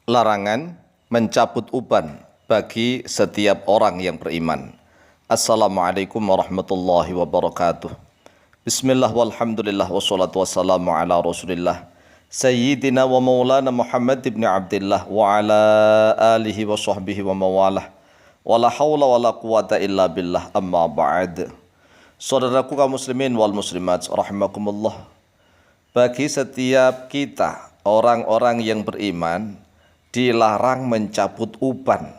Larangan mencabut uban bagi setiap orang yang beriman. Assalamualaikum warahmatullahi wabarakatuh. Bismillah walhamdulillah wassalatu wassalamu ala rasulillah Sayyidina wa maulana Muhammad ibn Abdillah wa ala alihi wa sahbihi wa mawalah wa la hawla wa la quwata illa billah amma ba'd. Saudaraku kaum muslimin wal muslimat rahimakumullah, bagi setiap kita orang-orang yang beriman dilarang mencabut uban,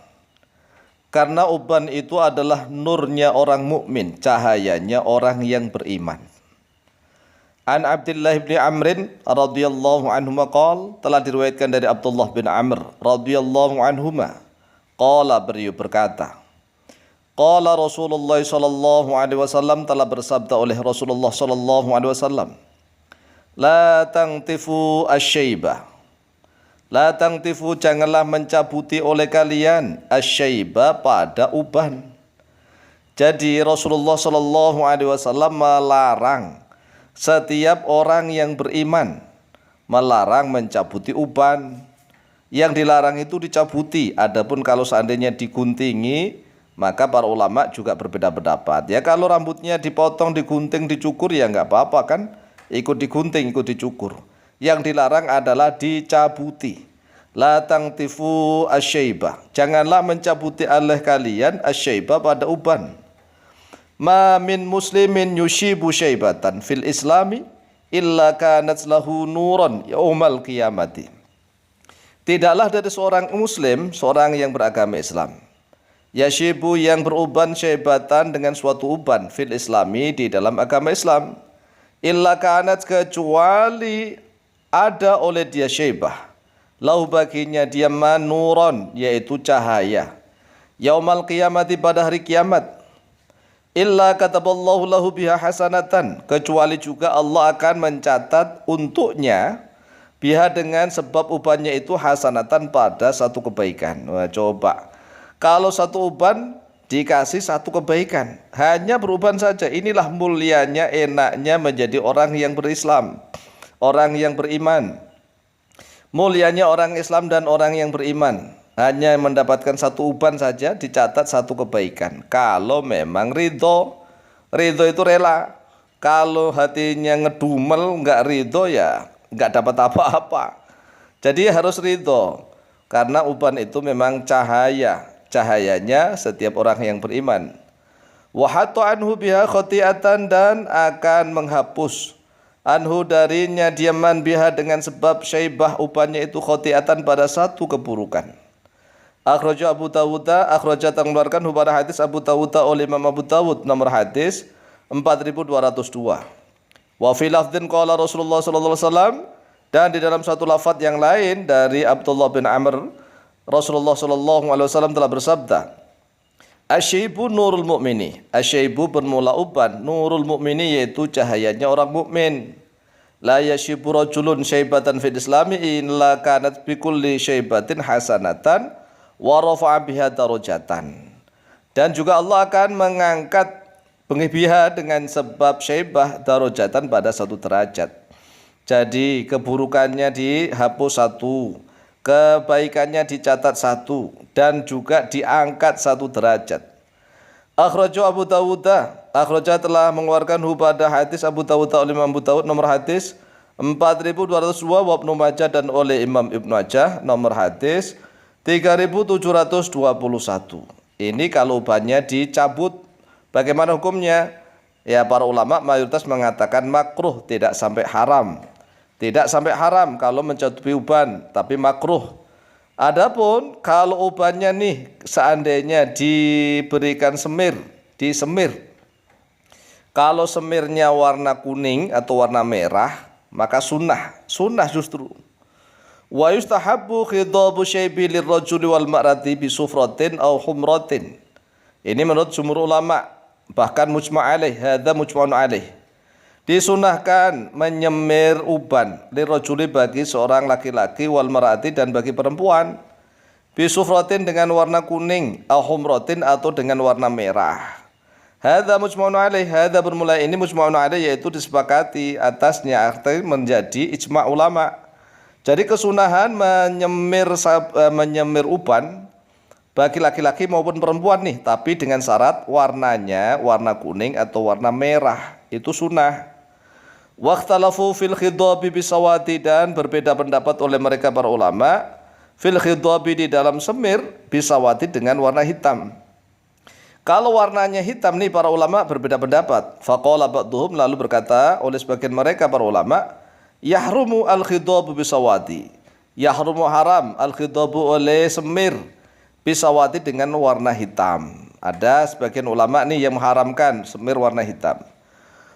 karena uban itu adalah nurnya orang mukmin, cahayanya orang yang beriman. An Abdullah bin Amr radhiyallahu anhuma qala, telah diriwayatkan dari Abdullah bin Amr radhiyallahu anhuma qala, beliau berkata, qala Rasulullah sallallahu alaihi wasallam, telah bersabda oleh Rasulullah sallallahu alaihi wasallam, la tangtifu asyaibah. La tangtifu, janganlah mencabuti oleh kalian asyaiba, pada uban. Jadi Rasulullah sallallahu alaihi wasallam melarang setiap orang yang beriman, melarang mencabuti uban. Yang dilarang itu dicabuti. Adapun kalau seandainya diguntingi, maka para ulama juga berbeda pendapat. Ya kalau rambutnya dipotong, digunting, dicukur, ya nggak apa-apa kan, ikut digunting, ikut dicukur. Yang dilarang adalah dicabuti. La tangtifu asyaibah, janganlah mencabuti oleh kalian asyaibah, pada uban. Ma min muslimin yushibu syaibatan fil islami illa kanat lahu nuran yaumal qiyamati. Tidaklah dari seorang muslim, seorang yang beragama Islam, yashibu, yang beruban, syaibatan, dengan suatu uban, fil islami, di dalam agama Islam, illa kanat, kecuali ada oleh dia syaibah, lahu, baginya dia, manuron, yaitu cahaya, yaumal qiyamati, pada hari kiamat, illa kataballahu lahu biha hasanatan, kecuali juga Allah akan mencatat untuknya biha, dengan sebab ubannya itu, hasanatan, pada satu kebaikan. Wah, coba kalau satu uban dikasih satu kebaikan, hanya beruban saja. Inilah mulianya, enaknya menjadi orang yang berislam, orang yang beriman. Mulianya orang Islam dan orang yang beriman, hanya mendapatkan satu uban saja dicatat satu kebaikan. Kalau memang ridho, ridho itu rela. Kalau hatinya ngedumel, nggak ridho, ya nggak dapat apa-apa. Jadi harus ridho, karena uban itu memang cahaya, cahayanya setiap orang yang beriman. Wa hatta anhu biha khotiatan, dan akan menghapus anhu, darinya, diaman, biha, dengan sebab syaibah, ubannya itu, khotiatan, pada satu keburukan. Akhraja Abu Dawud, akhraja, mengeluarkan pada hadis Abu Dawud oleh Imam Abu Dawud, nomor hadis 4202. Wa fi lafdhin qala Rasulullah sallallahu alaihi wasallam, dan di dalam satu lafaz yang lain dari Abdullah bin Amr, Rasulullah sallallahu alaihi wasallam telah bersabda, asyaibu nurul mu'mini, asyaibu bermula uban, nurul mu'mini, yaitu cahayanya orang mukmin. La yashibu rajulun syaibatan fil islami illa kanat bikulli syaibatin hasanatan wa rafa'a biha darajatan. Dan juga Allah akan mengangkat biha, dengan sebab syaibah, darajatan, pada satu derajat. Jadi keburukannya dihapus satu, kebaikannya dicatat satu, dan juga diangkat satu derajat. Akhraja Abu Dawud, akhraja, telah mengeluarkan pada hadis Abu Dawud oleh Imam Abu Dawud, nomor hadis 4202, wa Ibnu Majah, dan oleh Imam Ibnu Majah, nomor hadis 3721. Ini kalau ubannya dicabut, bagaimana hukumnya? Ya, para ulama mayoritas mengatakan makruh, tidak sampai haram. Tidak sampai haram kalau mencabuti uban, tapi makruh. Adapun kalau ubannya nih seandainya diberikan semir, disemir, kalau semirnya warna kuning atau warna merah, maka sunnah justru. Wa yustahabbu khidabu syaibi lirrajuli wal mar'ati bisufratin aw humratin. Ini menurut jumhur ulama, bahkan mujma' alaih, hadza mujma'un alaih. Disunahkan menyemir uban lirrajuli, bagi seorang laki-laki, wal mar'ati, dan bagi perempuan, bisufratin, dengan warna kuning, aw humratin, atau dengan warna merah. Hadza mujma'un alaih, hadza bermula ini mujma'un alaih, yaitu disepakati atasnya, artinya menjadi ijma' ulama. Jadi kesunahan menyemir uban bagi laki-laki maupun perempuan nih, tapi dengan syarat warnanya warna kuning atau warna merah, itu sunnah. Waqtalafu fil khidabi bisawati, dan berbeda pendapat oleh mereka para ulama fil khidabi di dalam semir bisawati dengan warna hitam. Kalau warnanya hitam nih para ulama berbeda pendapat. Faqala ba'duhum, lalu berkata oleh sebagian mereka para ulama, yahrumu al-khidabu bisawati. Yahrumu haram al-khidabu oleh semir bisawati dengan warna hitam. Ada sebagian ulama nih yang mengharamkan semir warna hitam.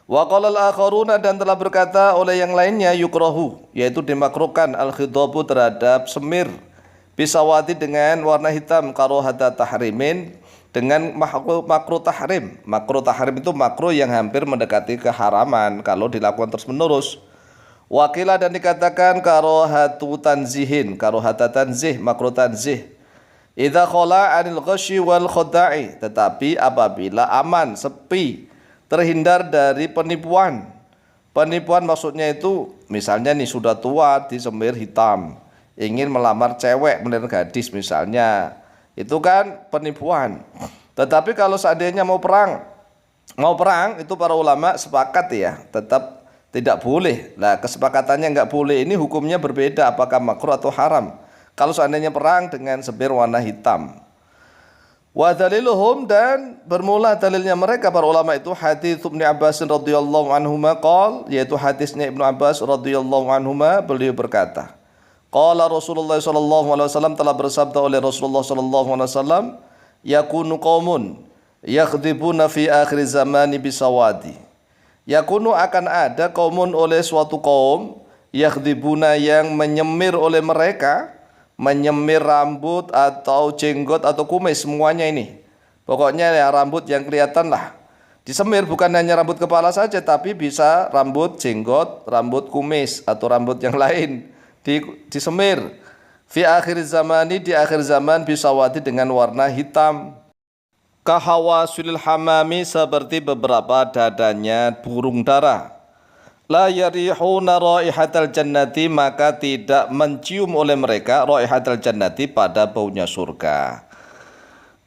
Wa qala al-akharuna, dan telah berkata oleh yang lainnya, yukrahu, yaitu dimakruhkan al-khidabu terhadap semir bisawati dengan warna hitam, karohata tahrimin, dengan makruh tahrim. Makruh tahrim itu makruh yang hampir mendekati keharaman kalau dilakukan terus menerus. Wakilah, dan dikatakan karohatu tanzihin, karohata tanzih, makruh tanzih. Idza khala 'anil ghasyi wal khada'i, tetapi apabila aman, sepi, terhindar dari penipuan. Penipuan maksudnya itu misalnya nih sudah tua disemir hitam, ingin melamar cewek, melamar gadis misalnya, itu kan penipuan. Tetapi kalau seandainya mau perang itu para ulama sepakat ya, tetap tidak boleh. Nah, kesepakatannya nggak boleh ini hukumnya berbeda, apakah makruh atau haram kalau seandainya perang dengan semir warna hitam. Wa daliluhum, dan bermula dalilnya mereka para ulama itu hadits Ibnu Abbas radhiyallahu anhuma qol, yaitu hadisnya Ibnu Abbas radhiyallahu anhuma, beliau berkata, qala Rasulullah sallallahu alaihi wasallam, telah bersabda oleh Rasulullah sallallahu alaihi wasallam, yakunu qaumun yakhdhibuna fi akhir zamani bisawadi. Yakunu, akan ada kaumun oleh suatu kaum, yakhdhibuna, yang menyemir oleh mereka, menyemir rambut atau jenggot atau kumis, semuanya ini. Pokoknya ya rambut yang kelihatan lah. Disemir bukan hanya rambut kepala saja, tapi bisa rambut jenggot, rambut kumis atau rambut yang lain disemir. Fi akhir zamani, di akhir zaman, bisawati dengan warna hitam. Kahawasulil hamami, seperti beberapa dadanya burung dara. La yarihuna raihatal jannati, maka tidak mencium oleh mereka raihatal jannati, pada baunya surga.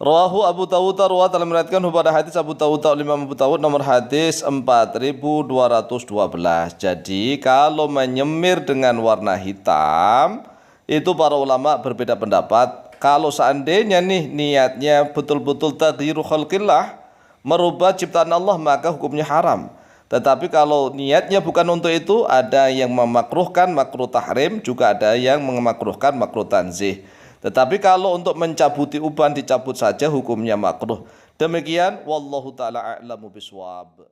Rawahu Abu Dawud, telah meriwayatkan pada hadis Abu Dawud, Imam Abu Dawud nomor hadis 4212. Jadi kalau menyemir dengan warna hitam itu para ulama berbeda pendapat. Kalau seandainya nih niatnya betul-betul taghyiru khalqillah, merubah ciptaan Allah, maka hukumnya haram. Tetapi kalau niatnya bukan untuk itu, ada yang memakruhkan makruh tahrim, juga ada yang memakruhkan makruh tanzih. Tetapi kalau untuk mencabuti uban dicabut saja, hukumnya makruh. Demikian wallahu taala a'lamu bishawab.